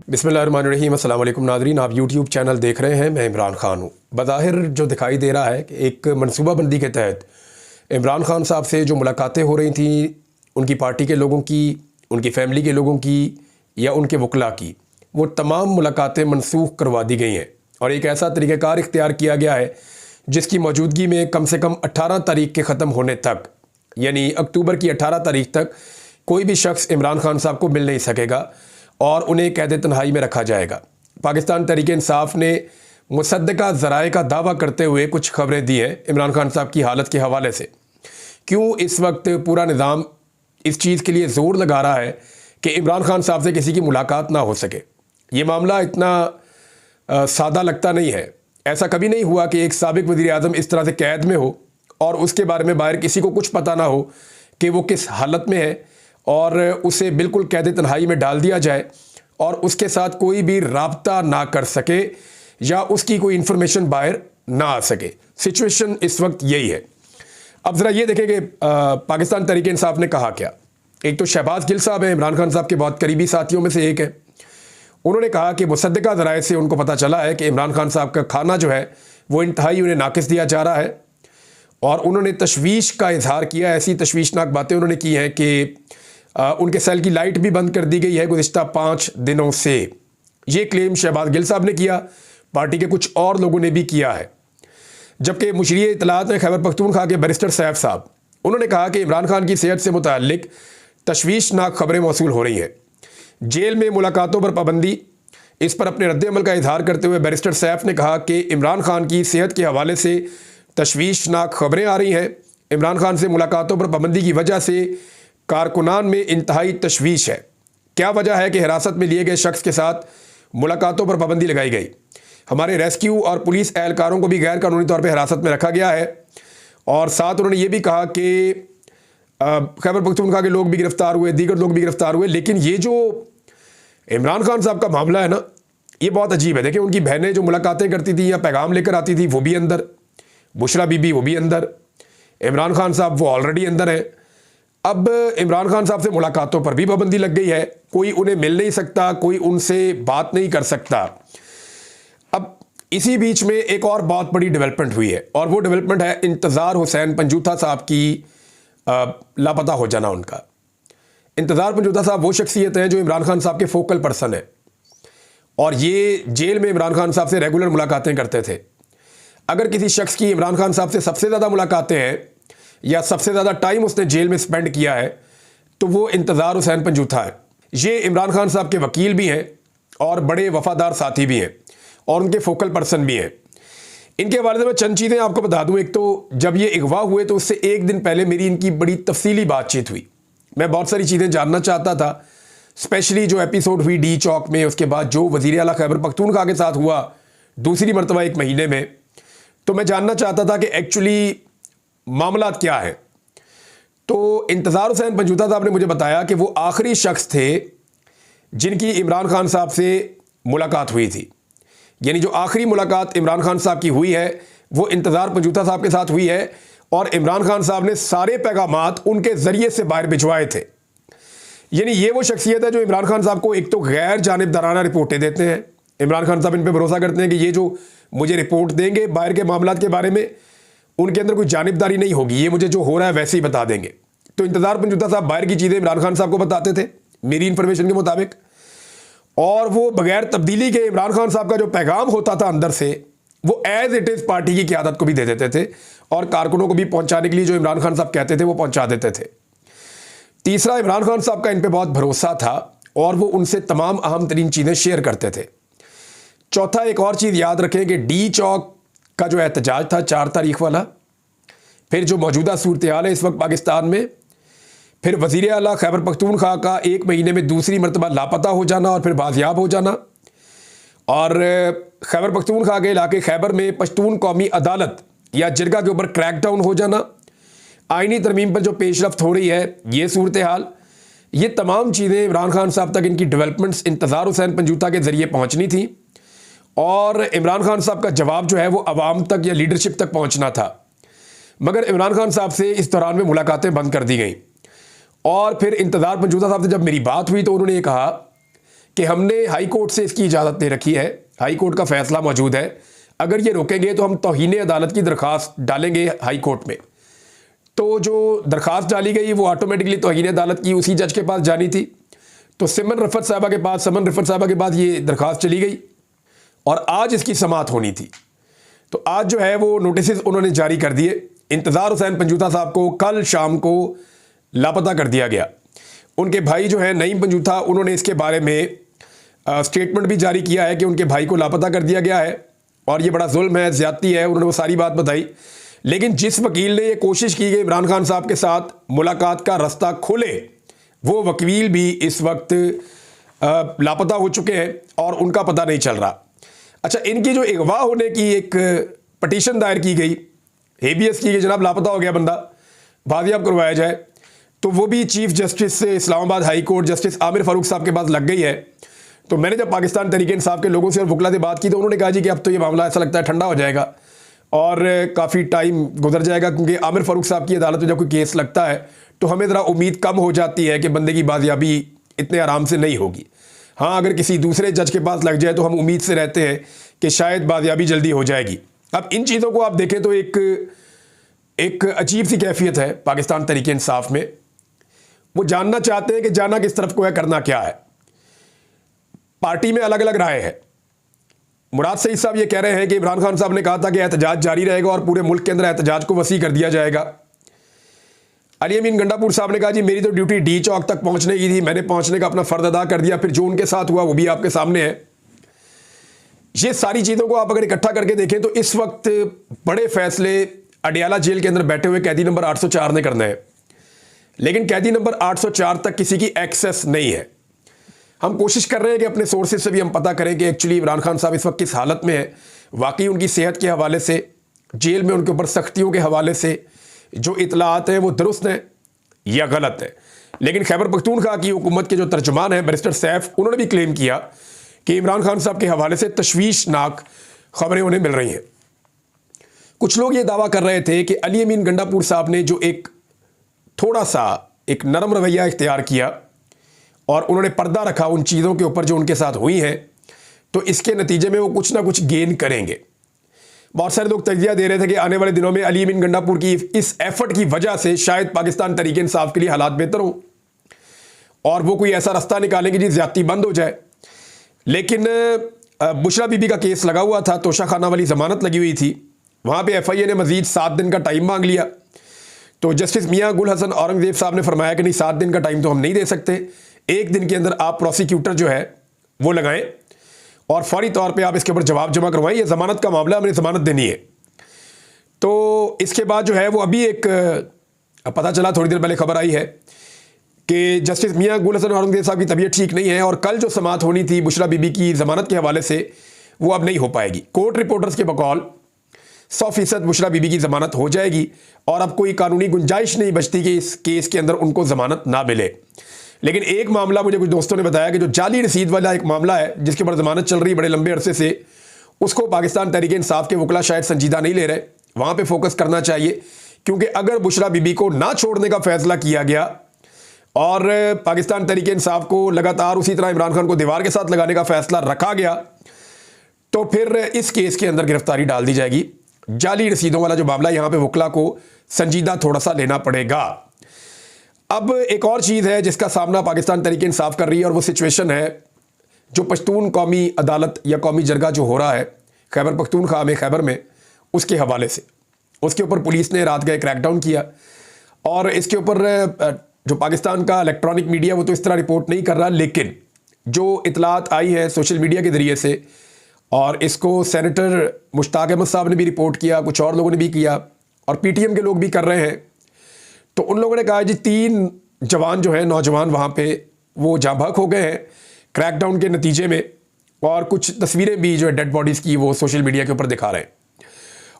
बिस्मिल्लाहिर्रहमानिर्रहीम। अस्सलाम वालेकुम नाज़रीन, आप यूट्यूब चैनल देख रहे हैं। मैं इमरान खान हूँ। बज़ाहिर जो दिखाई दे रहा है कि एक मनसूबाबंदी के तहत इमरान खान साहब से जो मुलाकातें हो रही थी, उनकी पार्टी के लोगों की, उनकी फ़ैमिली के लोगों की या उनके वकला की, वो तमाम मुलाकातें मनसूख करवा दी गई हैं और एक ऐसा तरीक़ाकार इख्तियार किया गया है जिसकी मौजूदगी में कम से कम 18 तारीख के ख़त्म होने तक, यानी अक्टूबर की 18 तारीख तक कोई भी शख्स इमरान खान साहब को मिल नहीं सकेगा और उन्हें कैद तन्हाई में रखा जाएगा। पाकिस्तान तहरीक इंसाफ ने मुसद्दका ज़राए का दावा करते हुए कुछ खबरें दी हैं इमरान खान साहब की हालत के हवाले से। क्यों इस वक्त पूरा निज़ाम इस चीज़ के लिए ज़ोर लगा रहा है कि इमरान खान साहब से किसी की मुलाकात ना हो सके। ये मामला इतना सादा लगता नहीं है। ऐसा कभी नहीं हुआ कि एक साबिक वज़ीर आज़म इस तरह से कैद में हो और उसके बारे में बाहर किसी को कुछ पता ना हो कि वो किस हालत में है और उसे बिल्कुल कैद तन्हाई में डाल दिया जाए और उसके साथ कोई भी राब्ता ना कर सके या उसकी कोई इन्फॉर्मेशन बाहर ना आ सके। सिचुएशन इस वक्त यही है। अब ज़रा ये देखें कि पाकिस्तान तहरीक इंसाफ ने कहा क्या। एक तो शहबाज गिल साहब हैं, इमरान खान साहब के बहुत करीबी साथियों में से एक है। उन्होंने कहा कि मुसद्दका ज़राए से उनको पता चला है कि इमरान खान साहब का खाना जो है वो इंतहाई उन्हें नाकिस दिया जा रहा है और उन्होंने तशवीश का इजहार किया। ऐसी तशवीशनाक बातें उन्होंने की हैं कि उनके सेल की लाइट भी बंद कर दी गई है गुज़िश्ता 5 दिनों से। ये क्लेम शहबाज गिल साहब ने किया, पार्टी के कुछ और लोगों ने भी किया है। जबकि मुशरीए इत्तलात ने खैबर पख्तूनख्वा के बैरिस्टर सैफ साहब, उन्होंने कहा कि इमरान खान की सेहत से मुताल्लिक तशवीशनाक खबरें मौसूल हो रही हैं। जेल में मुलाकातों पर पाबंदी, इस पर अपने रद्द-ए-अमल का इजहार करते हुए बैरिस्टर सैफ ने कहा कि इमरान खान की सेहत के हवाले से तशवीशनाक खबरें आ रही हैं। इमरान खान से मुलाकातों पर पाबंदी की वजह से कारकुनान में इंतहाई तशवीश है। क्या वजह है कि हिरासत में लिए गए शख्स के साथ मुलाकातों पर पाबंदी लगाई गई। हमारे रेस्क्यू और पुलिस एहलकारों को भी गैर कानूनी तौर पर हिरासत में रखा गया है और साथ उन्होंने ये भी कहा कि खैबर पख्तूनख्वा के लोग भी गिरफ्तार हुए, दीगर लोग भी गिरफ्तार हुए। लेकिन ये जो इमरान खान साहब का मामला है ना, ये बहुत अजीब है। देखिए, उनकी बहनें जो मुलाकातें करती थी या पैगाम लेकर आती थी वो भी अंदर, बुशरा बीबी वो भी अंदर, इमरान खान साहब वो ऑलरेडी अंदर हैं। अब इमरान खान साहब से मुलाकातों पर भी पाबंदी लग गई है। कोई उन्हें मिल नहीं सकता, कोई उनसे बात नहीं कर सकता। अब इसी बीच में एक और बहुत बड़ी डेवलपमेंट हुई है और वो डेवलपमेंट है इंतज़ार हुसैन पंजूथा साहब की लापता हो जाना। उनका इंतज़ार पंजूथा साहब वो शख्सियत है जो इमरान खान साहब के फोकल पर्सन है और ये जेल में इमरान खान साहब से रेगुलर मुलाकातें करते थे। अगर किसी शख्स की इमरान खान साहब से सबसे ज़्यादा मुलाकातें हैं या सबसे ज़्यादा टाइम उसने जेल में स्पेंड किया है तो वो इंतज़ार हुसैन पंजूथा है। ये इमरान खान साहब के वकील भी हैं और बड़े वफ़ादार साथी भी हैं और उनके फोकल पर्सन भी हैं। इनके बारे में मैं चंद चीज़ें आपको बता दूं। एक तो जब ये अगवा हुए तो उससे एक दिन पहले मेरी इनकी बड़ी तफसीली बातचीत हुई। मैं बहुत सारी चीज़ें जानना चाहता था, स्पेशली जो एपिसोड हुई डी चौक में, उसके बाद जो वज़ीर आला खैबर पख्तूनख्वा के साथ हुआ दूसरी मरतबा 1 महीने में, तो मैं जानना चाहता था कि एक्चुअली मामला क्या है। तो इंतज़ार हुसैन पंजूथा साहब ने मुझे बताया कि वो आखिरी शख्स थे जिनकी इमरान खान साहब से मुलाकात हुई थी। यानी जो आखिरी मुलाकात इमरान खान साहब की हुई है वो इंतज़ार पंजूथा साहब के साथ हुई है और इमरान खान साहब ने सारे पैगामात उनके ज़रिए से बाहर भिजवाए थे। यानी ये वो शख्सियत है जो इमरान खान साहब को एक तो गैर जानिबदाराना रिपोर्टें देते हैं। इमरान खान साहब इन पर भरोसा करते हैं कि ये जो मुझे रिपोर्ट देंगे बाहर के मामलात के बारे में, उनके अंदर कोई जानिबदारी नहीं होगी, ये मुझे जो हो रहा है वैसे ही बता देंगे। तो इंतज़ार पंजूथा साहब बाहर की चीज़ें इमरान खान साहब को बताते थे मेरी इन्फॉर्मेशन के मुताबिक, और वो बगैर तब्दीली के इमरान खान साहब का जो पैगाम होता था अंदर से वो एज इट इज़ पार्टी की क़यादत को भी दे देते थे और कारकुनों को भी पहुंचाने के लिए जो इमरान खान साहब कहते थे वो पहुंचा देते थे। तीसरा, इमरान खान साहब का इन पर बहुत भरोसा था और वो उनसे तमाम अहम तरीन चीज़ें शेयर करते थे। चौथा, एक और चीज़ याद रखें कि डी चौक का जो एहतजाज था 4 तारीख वाला, फिर जो मौजूदा सूरत हाल है इस वक्त पाकिस्तान में, फिर वज़ीर आला खैबर पख्तूनख्वा का 1 महीने में दूसरी मरतबा लापता हो जाना और फिर बाजियाब हो जाना, और खैबर पख्तूनख्वा के इलाके खैबर में पश्तून कौमी अदालत या जिरगा के ऊपर क्रैकडाउन हो जाना, आइनी तरमीम पर जो पेशरफ्त हो रही है, ये सूरत हाल, ये तमाम चीज़ें इमरान खान साहब तक इनकी डेवलपमेंट्स इंतज़ार हुसैन पंजूथा के ज़रिए पहुँचनी थी और इमरान खान साहब का जवाब जो है वो अवाम तक या लीडरशिप तक पहुँचना था। मगर इमरान खान साहब से इस दौरान में मुलाकातें बंद कर दी गई और फिर इंतज़ार पंजूथा साहब से जब मेरी बात हुई तो उन्होंने ये कहा कि हमने हाई कोर्ट से इसकी इजाज़त ले रखी है, हाई कोर्ट का फैसला मौजूद है, अगर ये रोकेंगे तो हम तौहीन अदालत की दरख्वास्त डालेंगे हाई कोर्ट में। तो जो दरख्वास्त डाली गई वो ऑटोमेटिकली तौहीन अदालत की उसी जज के पास जानी थी। तो समन रफ़त साहबा के पास ये दरख्वास्त चली गई और आज इसकी समाअत होनी थी। तो आज जो है वो नोटिस उन्होंने जारी कर दिए। इंतज़ार हुसैन पंजूथा साहब को कल शाम को लापता कर दिया गया। उनके भाई जो है नईम पंजूथा, उन्होंने इसके बारे में स्टेटमेंट भी जारी किया है कि उनके भाई को लापता कर दिया गया है और ये बड़ा जुल्म है, ज़्यादती है, उन्होंने वो सारी बात बताई। लेकिन जिस वकील ने ये कोशिश की कि इमरान खान साहब के साथ मुलाकात का रास्ता खुले, वो वकील भी इस वक्त लापता हो चुके हैं और उनका पता नहीं चल रहा। अच्छा, इनकी जो अगवा होने की एक पटिशन दायर की गई, हेबियस की, जनाब लापता हो गया बंदा, बाजियाब करवाया जाए, तो वो भी चीफ जस्टिस से Islamabad high court justice Aamir Farooq साहब के पास लग गई है। तो मैंने जब पाकिस्तान तहरीक इंसाफ के लोगों से और वकला से बात की तो उन्होंने कहा जी कि अब तो ये मामला ऐसा लगता है ठंडा हो जाएगा और काफ़ी टाइम गुजर जाएगा, क्योंकि आमिर फारूक साहब की अदालत में जब कोई केस लगता है तो हमें ज़रा उम्मीद कम हो जाती है कि बंदे की बाजियाबी इतने आराम से नहीं होगी। हाँ, अगर किसी दूसरे जज के पास लग जाए तो हम उम्मीद से रहते हैं कि शायद बाजियाबी जल्दी हो जाएगी। अब इन चीज़ों को आप देखें तो एक अजीब सी कैफियत है पाकिस्तान तहरीक इंसाफ में। वो जानना चाहते हैं कि जाना किस तरफ को है, करना क्या है। पार्टी में अलग अलग राय है। मुराद सईद साहब ये कह रहे हैं कि इमरान खान साहब ने कहा था कि एहतजाज जारी रहेगा और पूरे मुल्क के अंदर एहतजाज को वसी कर दिया जाएगा। अली अमीन गंडापुर साहब ने कहा जी मेरी तो ड्यूटी डी चौक तक पहुंचने की थी, मैंने पहुंचने का अपना फ़र्ज अदा कर दिया, फिर जो उनके साथ हुआ वो भी आपके सामने है। ये सारी चीज़ों को आप अगर इकट्ठा करके देखें तो इस वक्त बड़े फैसले अडियाला जेल के अंदर बैठे हुए कैदी नंबर 804 ने करना है, लेकिन कैदी नंबर 804 तक किसी की एक्सेस नहीं है। हम कोशिश कर रहे हैं कि अपने सोर्सेज से भी हम पता करें कि एक्चुअली इमरान खान साहब इस वक्त किस हालत में है। वाकई उनकी सेहत के हवाले से, जेल में उनके ऊपर सख्तियों के हवाले से जो इतलात हैं वो दुरुस्त हैं या गलत है। लेकिन खैबर पख्तूनख्वा की हुकूमत के जो तर्जुमान हैं बैरिस्टर सैफ, उन्होंने भी क्लेम किया कि इमरान खान साहब के हवाले से तशवीशनाक खबरें उन्हें मिल रही हैं। कुछ लोग ये दावा कर रहे थे कि अली अमीन गंडापुर साहब ने जो एक थोड़ा सा एक नरम रवैया इख्तियार किया और उन्होंने पर्दा रखा उन चीज़ों के ऊपर जो उनके साथ हुई हैं, तो इसके नतीजे में वो कुछ ना कुछ गेन करेंगे। बहुत सारे लोग तजिया दे रहे थे कि आने वाले दिनों में अली अमीन गंडापुर की इस एफर्ट की वजह से शायद पाकिस्तान तहरीक इंसाफ के लिए हालात बेहतर हो और वो कोई ऐसा रास्ता निकालेंगे जी ज़्यादती बंद हो जाए। लेकिन बुशरा बीबी का केस लगा हुआ था, तोशा खाना वाली ज़मानत लगी हुई थी, वहाँ पर FIA ने मज़ीद 7 दिन का टाइम मांग लिया। तो जस्टिस मियाँ गुल हसन औरंगज़ेब साहब ने फरमाया कि नहीं, 7 दिन का टाइम तो हम नहीं दे सकते, 1 दिन के अंदर आप प्रोसिक्यूटर जो है वो लगाएं और फौरी तौर पे आप इसके ऊपर जवाब जमा करवाएं, ये ज़मानत का मामला, हमने ज़मानत देनी है। तो इसके बाद जो है वो अभी एक पता चला, थोड़ी देर पहले खबर आई है कि जस्टिस मियाँ गुल हसन औरंगज़ेब साहब की तबीयत ठीक नहीं है और कल जो समाअत होनी थी बुशरा बीबी की ज़मानत के हवाले से वो अब नहीं हो पाएगी। कोर्ट रिपोर्टर्स के बकौल 100% बुशरा बीबी की ज़मानत हो जाएगी और अब कोई कानूनी गुंजाइश नहीं बचती कि इस केस के अंदर उनको ज़मानत ना मिले। लेकिन एक मामला मुझे कुछ दोस्तों ने बताया कि जो जाली रसीद वाला एक मामला है जिसके ऊपर ज़मानत चल रही है बड़े लंबे अरसे से, उसको पाकिस्तान तहरीक इंसाफ के वकला शायद संजीदा नहीं ले रहे। वहाँ पे फोकस करना चाहिए, क्योंकि अगर बुशरा बीबी को ना छोड़ने का फैसला किया गया और पाकिस्तान तहरीक इंसाफ को लगातार उसी तरह इमरान खान को दीवार के साथ लगाने का फैसला रखा गया, तो फिर इस केस के अंदर गिरफ्तारी डाल दी जाएगी। जाली रसीदों वाला जो मामला, यहाँ पे वकला को संजीदा थोड़ा सा लेना पड़ेगा। अब एक और चीज़ है जिसका सामना पाकिस्तान तहरीक इंसाफ कर रही है और वो सिचुएशन है जो पश्तून कौमी अदालत या कौमी जरगा जो हो रहा है खैबर पख्तूनख्वा में, खैबर में, उसके हवाले से। उसके ऊपर पुलिस ने रात गए क्रैकडाउन किया और इसके ऊपर जो पाकिस्तान का इलेक्ट्रॉनिक मीडिया वो तो इस तरह रिपोर्ट नहीं कर रहा, लेकिन जो इतलात आई है सोशल मीडिया के ज़रिए से, और इसको सेनेटर मुश्ताक अहमद साहब ने भी रिपोर्ट किया, कुछ और लोगों ने भी किया और PTM के लोग भी कर रहे हैं। तो उन लोगों ने कहा जी 3 जवान जो हैं, नौजवान वहाँ पे वो जाँ बहक हो गए हैं क्रैकडाउन के नतीजे में, और कुछ तस्वीरें भी जो है डेड बॉडीज़ की वो सोशल मीडिया के ऊपर दिखा रहे हैं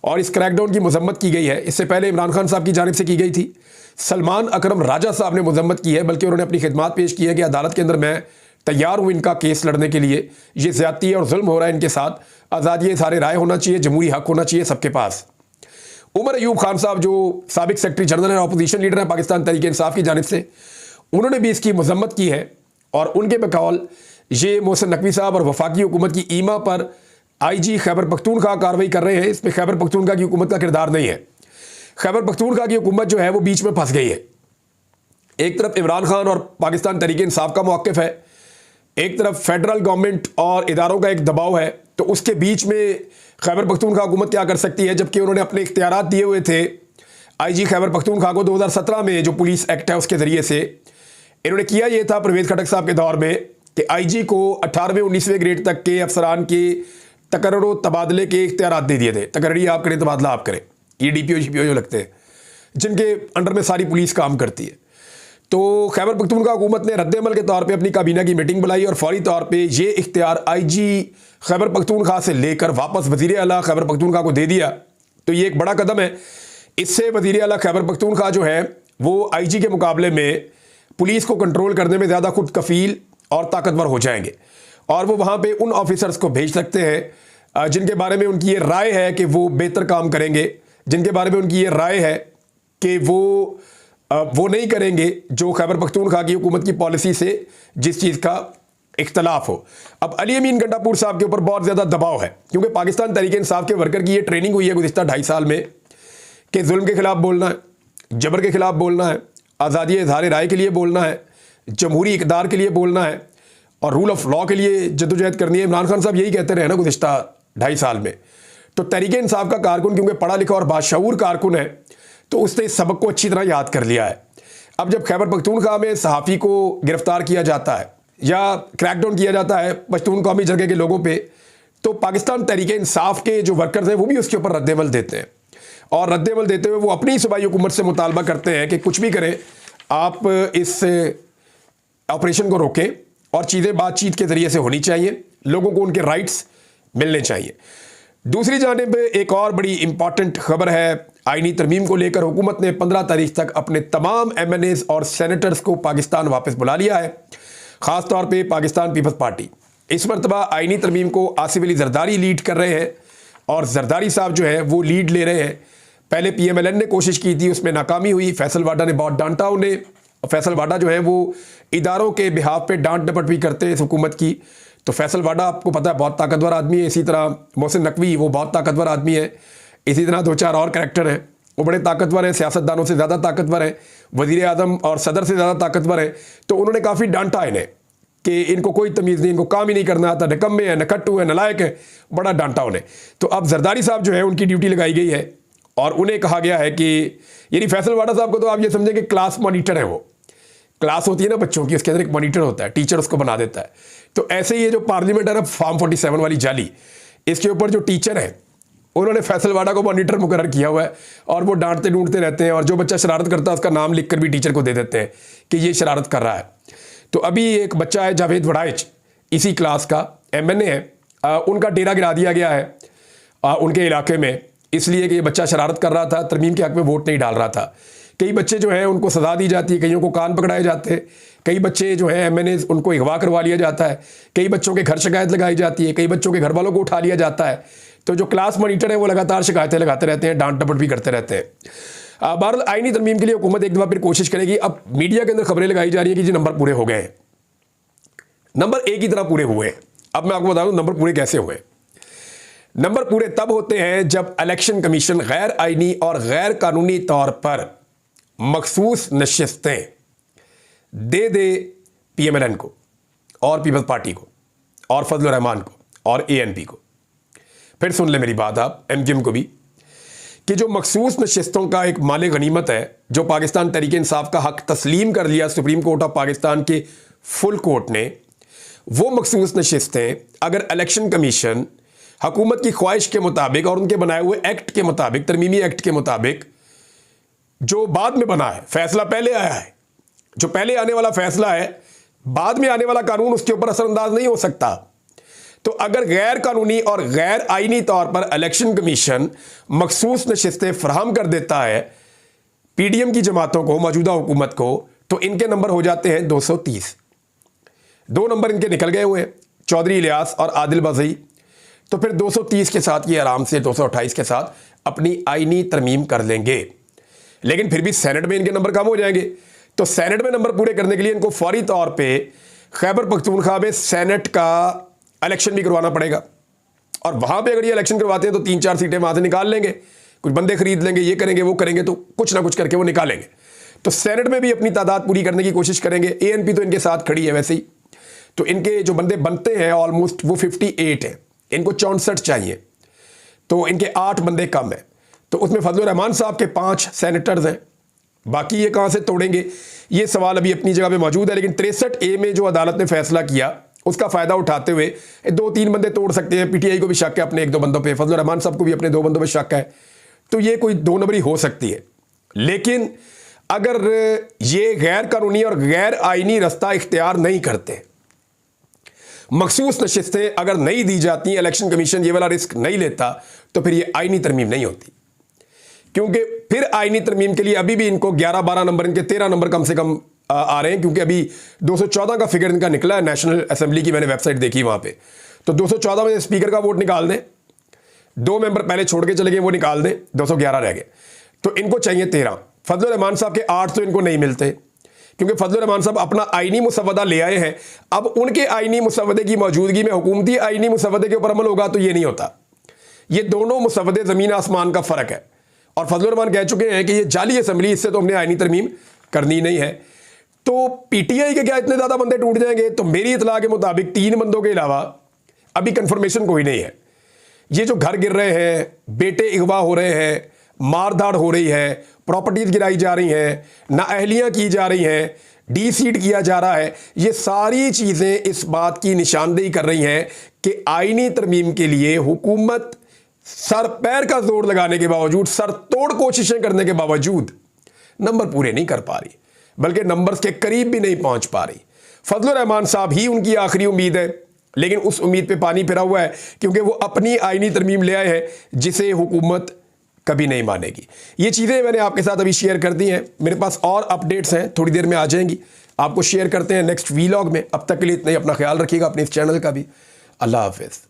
और इस क्रैकडाउन की मजम्मत की गई है। इससे पहले इमरान खान साहब की जानिब से की गई थी, सलमान अकरम राजा साहब ने मजम्मत की है, बल्कि उन्होंने अपनी खिदमात पेश की है कि अदालत के अंदर मैं तैयार हूँ इनका केस लड़ने के लिए, ये ज़्यादती और जुल्म हो रहा है इनके साथ, आज़ादी सारे राय होना चाहिए, जमहूरी हक होना चाहिए सबके पास। उमर अयूब खान साहब जो साबिक सेक्रेटरी जनरल और अपोजिशन लीडर हैं पाकिस्तान तहरीक इंसाफ की जानिब से, उन्होंने भी इसकी मजम्मत की है और उनके बकौल ये मोहसिन नकवी साहब और वफाकी हुकूमत की ईमा पर आईजी खैबर पख्तूनख्वा कार्रवाई कर रहे हैं। इसमें खैबर पख्तूनख्वा की हुकूमत का किरदार नहीं है। खैबर पख्तूनख्वा की हुकूमत जो है वो बीच में फंस गई है। एक तरफ इमरान खान और पाकिस्तान तहरीक इंसाफ का मौक़िफ़ है, एक तरफ फेडरल गवर्नमेंट और इदारों का एक दबाव है। तो उसके बीच में खैबर पख्तूनख्वा हुकूमत क्या कर सकती है, जबकि उन्होंने अपने इख्तियारात दिए हुए थे आईजी खैबर पख्तूनख्वा को 2017 में जो पुलिस एक्ट है उसके ज़रिए से। इन्होंने किया ये था परवेज़ खटक साहब के दौर में कि आईजी को 18वें 19वें ग्रेड तक के अफसरान के तकर्रो तबादले के इख्तियारात दे दिए थे। तकर्री आप करें, तबादला आप करें। ये डीपीओ जीपीओ जो लगते हैं, जिनके अंडर में सारी पुलिस काम करती है। तो खैबर पख्तूनख्वा हुकूमत ने रद्दमल के तौर पे अपनी काबीना की मीटिंग बुलाई और फौरी तौर पे ये इख्तियार आईजी खैबर पख्तूनख्वा से लेकर वापस वज़ीर आला खैबर पख्तूनख्वा को दे दिया। तो ये एक बड़ा कदम है। इससे वज़ीर आला खैबर पख्तूनख्वा जो है वो आईजी के मुकाबले में पुलिस को कंट्रोल करने में ज़्यादा खुद कफ़ील और ताकतवर हो जाएंगे, और वो वहाँ पे उन ऑफिसर्स को भेज सकते हैं जिनके बारे में उनकी ये राय है कि वो बेहतर काम करेंगे, जिनके बारे में उनकी ये राय है कि वो नहीं करेंगे जो खैबर पख्तूनख्वा की हुकूमत की पॉलिसी से जिस चीज़ का इख्तलाफ हो। अब अली अमीन गंडापुर साहब के ऊपर बहुत ज़्यादा दबाव है, क्योंकि पाकिस्तान तहरीक इंसाफ के वर्कर की ये ट्रेनिंग हुई है गुज़िश्ता 2.5 साल में कि जुल्म के ख़िलाफ़ बोलना है, जबर के ख़िलाफ़ बोलना है, आज़ादी इज़हार राय के लिए बोलना है, जमहूरी इक़दार के लिए बोलना है और रूल ऑफ लॉ के लिए जद्दोजहद करनी है। इमरान खान साहब यही कहते रहे ना गुज़िश्ता 2.5 साल में। तो तहरीक इंसाफ का कारकुन क्योंकि पढ़ा लिखा और बाशऊर कारकुन है, तो उसने इस सबक को अच्छी तरह याद कर लिया है। अब जब खैबर पख्तूनख्वा में सहाफ़ी को गिरफ्तार किया जाता है या क्रैकडाउन किया जाता है पश्तून कौमी जगह के लोगों पे, तो पाकिस्तान तहरीक इंसाफ के जो वर्कर्स हैं वो भी उसके ऊपर रद्दमल देते हैं, और रद्दमल देते हुए वो अपनी सूबाई हुकूमत से मुतालबा करते हैं कि कुछ भी करें, आप इस ऑपरेशन को रोकें और चीज़ें बातचीत के ज़रिए से होनी चाहिए, लोगों को उनके राइट्स मिलने चाहिए। दूसरी जानिब एक और बड़ी इंपॉर्टेंट खबर है, आईनी तरमीम को लेकर हुकूमत ने 15 तारीख तक अपने तमाम MNAs और सेनेटर्स को पाकिस्तान वापस बुला लिया है, ख़ास तौर पे पाकिस्तान पीपल्स पार्टी। इस मरतबा आईनी तरमीम को आसिफ अली जरदारी लीड कर रहे हैं, और जरदारी साहब जो है वो लीड ले रहे हैं। पहले PMLN ने कोशिश की थी, उसमें नाकामी हुई। फैसल वाडा ने बहुत डांटा उन्हें। फैसल वाडा जो है वो इदारों के बिहाफ पे डांट डपट भी करते हैं इस हुकूमत की। तो फैसल वाडा आपको पता है बहुत ताकतवर आदमी है। इसी तरह मोहसिन नकवी वो बहुत ताकतवर आदमी है। इसी तरह 2-4 और करैक्टर हैं, वो बड़े ताकतवर हैं, सियासतदानों से ज़्यादा ताकतवर हैं, वज़ीर आज़म और सदर से ज़्यादा ताकतवर हैं। तो उन्होंने काफ़ी डांटा इन्हें कि इनको कोई तमीज़ नहीं, इनको काम ही नहीं करना आता, निकम्मे हैं, नकट्टू है, नलायक है, बड़ा डांटा उन्हें। तो अब जरदारी साहब जो है उनकी ड्यूटी लगाई गई है, और उन्हें कहा गया है कि यानी फैसल वाडा साहब को तो आप ये समझें कि क्लास मॉनिटर है। वो क्लास होती है ना बच्चों की, उसके अंदर एक मॉनिटर होता है, टीचर उसको बना देता है। तो ऐसे ही ये जो पार्लियामेंट है ना, फॉर्म 47 वाली जाली, इसके ऊपर जो टीचर है उन्होंने फैसल वाडा को मॉनिटर मुकर्रर किया हुआ है, और वो डांटते ढूंढते रहते हैं, और जो बच्चा शरारत करता है उसका नाम लिख कर भी टीचर को दे देते हैं कि ये शरारत कर रहा है। तो अभी एक बच्चा है जावेद वड़ाइच, इसी क्लास का MNA है, उनका डेरा गिरा दिया गया है उनके इलाके में, इसलिए कि ये बच्चा शरारत कर रहा था, तरमीम के हक में वोट नहीं डाल रहा था। कई बच्चे जो हैं उनको सज़ा दी जाती है, कईयों को कान पकड़ाए जाते हैं, कई बच्चे जो हैं MNAs उनको अगवा करवा लिया जाता है, कई बच्चों के घर शिकायत लगाई जाती है, कई बच्चों के घर वालों को उठा लिया जाता है। तो जो क्लास मॉनिटर है वो लगातार शिकायतें लगाते रहते हैं, डांट डपट भी करते रहते हैं। बहरहाल आईनी तरमीम के लिए हुकूमत एक दफ़ा फिर कोशिश करेगी। अब मीडिया के अंदर खबरें लगाई जा रही है कि जी नंबर पूरे हो गए हैं, नंबर एक ही तरह पूरे हुए हैं। अब मैं आपको बता दूं नंबर पूरे कैसे हुए। नंबर पूरे तब होते हैं जब इलेक्शन कमीशन गैर आईनी और गैर कानूनी तौर पर मखसूस नशिस्तें दे दे PMLN को और पीपल्स पार्टी को और फजल रहमान को और ANP को। फिर सुन ले मेरी बात आप, MQM को भी, कि जो मखसूस नशिस्तों का एक माले गनीमत है जो पाकिस्तान तहरीक इंसाफ का हक तस्लीम कर लिया सुप्रीम कोर्ट ऑफ पाकिस्तान के फुल कोर्ट ने, वो मखसूस नशिस्तें अगर इलेक्शन कमीशन हुकूमत की ख्वाहिश के मुताबिक और उनके बनाए हुए एक्ट के मुताबिक, तरमीमी एक्ट के मुताबिक, जो बाद में बना है, फैसला पहले आया है, जो पहले आने वाला फैसला है, बाद में आने वाला कानून उसके ऊपर असरअंदाज नहीं हो सकता। तो अगर गैर कानूनी और गैर आईनी तौर पर इलेक्शन कमीशन मखसूस नशिस्तें फराहम कर देता है PDM की जमातों को, मौजूदा हुकूमत को, तो इनके नंबर हो जाते हैं 230। 2 नंबर इनके निकल गए हुए हैं, चौधरी इलियास और आदिल बज़ई। तो फिर 230 के साथ ये आराम से 228 के साथ अपनी आईनी तरमीम कर लेंगे। लेकिन फिर भी सेनेट में इनके नंबर कम हो जाएंगे। तो सेनेट में नंबर पूरे करने के लिए इनको फौरी तौर पे खैबर पख्तूनख्वा में सेनेट का इलेक्शन भी करवाना पड़ेगा, और वहाँ पे अगर ये इलेक्शन करवाते हैं तो 3-4 सीटें वहाँ से निकाल लेंगे, कुछ बंदे खरीद लेंगे, ये करेंगे वो करेंगे, तो कुछ ना कुछ करके वो निकालेंगे। तो सेनेट में भी अपनी तादाद पूरी करने की कोशिश करेंगे। ANP तो इनके साथ खड़ी है वैसे ही, तो इनके जो बंदे बनते हैं ऑलमोस्ट वो 58 हैं, इनको 64 चाहिए, तो इनके 8 बंदे कम हैं। तो उसमें फजलुर रहमान साहब के 5 सेनेटर्स हैं, बाकी ये कहाँ से तोड़ेंगे, ये सवाल अभी अपनी जगह पे मौजूद है। लेकिन 63A में जो अदालत ने फैसला किया उसका फ़ायदा उठाते हुए 2-3 बंदे तोड़ सकते हैं। PTI को भी शक है अपने 1-2 बंदों पे, फजलुर रहमान साहब को भी अपने 2 बंदों पे शक है, तो ये कोई 2 नंबरी हो सकती है। लेकिन अगर ये गैर कानूनी और गैर आईनी रास्ता इख्तियार नहीं करते, मखसूस नशिस्तें अगर नहीं दी जाती, इलेक्शन कमीशन ये वाला रिस्क नहीं लेता, तो फिर ये आईनी तरमीम नहीं होती। क्योंकि फिर आईनी तरमीम के लिए अभी भी इनको 11-12 नंबर, इनके 13 नंबर कम से कम आ रहे हैं, क्योंकि अभी 214 का फिगर इनका निकला है नेशनल असेंबली की, मैंने वेबसाइट देखी वहाँ पे। तो 214 में स्पीकर का वोट निकाल दें, 2 मेंबर पहले छोड़ के चले गए, वो निकाल दें, 211 रह गए, तो इनको चाहिए 13। फजलुर रहमान साहब के 8 तो इनको नहीं मिलते, क्योंकि फजलुर रहमान साहब अपना आईनी मुसवदा ले आए हैं। अब उनके आईनी मुसवदे की मौजूदगी में हुकूमती आईनी मुसवदे के ऊपर अमल होगा, तो ये नहीं होता। ये दोनों मुसवदे ज़मीन आसमान का फ़र्क है, और फजलुर रहमान कह चुके हैं कि ये जाली असम्बली, इससे तो हमने आईनी तरमीम करनी नहीं है। तो PTI के क्या इतने ज़्यादा बंदे टूट जाएंगे? तो मेरी इतला के मुताबिक 3 बंदों के अलावा अभी कन्फर्मेशन कोई नहीं है। ये जो घर गिर रहे हैं, बेटे अगवा हो रहे हैं, मारधाड़ हो रही है, प्रॉपर्टीज़ गिराई जा रही हैं, नाअहलियाँ की जा रही हैं, डीसीड किया जा रहा है, ये सारी चीज़ें इस बात की निशानदेही कर रही हैं कि आईनी तरमीम के लिए हुकूमत सर पैर का जोर लगाने के बावजूद, सर तोड़ कोशिशें करने के बावजूद नंबर पूरे नहीं कर पा रही, बल्कि नंबर्स के करीब भी नहीं पहुंच पा रही। फजलुर रहमान साहब ही उनकी आखिरी उम्मीद है, लेकिन उस उम्मीद पे पानी फिरा हुआ है, क्योंकि वो अपनी आईनी तरमीम ले आए हैं जिसे हुकूमत कभी नहीं मानेगी। ये चीज़ें मैंने आपके साथ अभी शेयर कर दी हैं, मेरे पास और अपडेट्स हैं, थोड़ी देर में आ जाएंगी, आपको शेयर करते हैं नेक्स्ट वीलॉग में। अब तक के लिए इतना ही, अपना ख्याल रखिएगा, अपने इस चैनल का भी। अल्लाह हाफिज़।